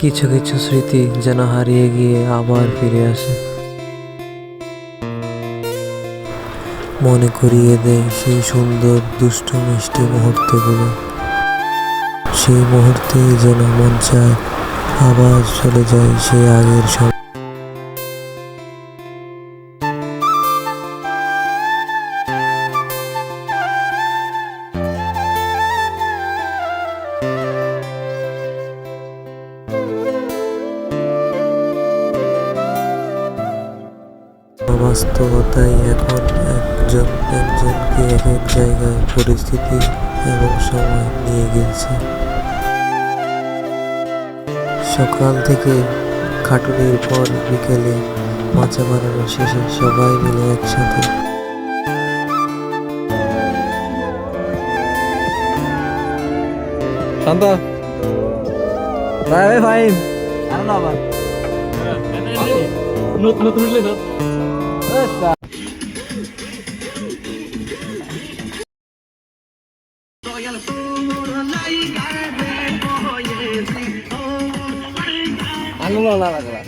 কিছু কিছু স্মৃতি যেন হারিয়ে গিয়ে আবার ফিরে আসে, মনে করিয়ে দেয় সেই সুন্দর দুষ্টু মিষ্টি মুহূর্তগুলো। সেই মুহূর্তে যেন মন চায় আবার চলে যায় সেই আগের সময়। বাস্তবতায় এখন একজনকে এক এক জায়গায়, পরিস্থিতি এবং সময় নিয়ে গেছে। সকাল থেকে খাটুনির পর বিকেলে মাচা বানানো শেষে সবাই মিলে একসাথে শান্ত ভাই ভাই আর না আবার নতুন নতুন উঠলে তো আঙুল না লাগলা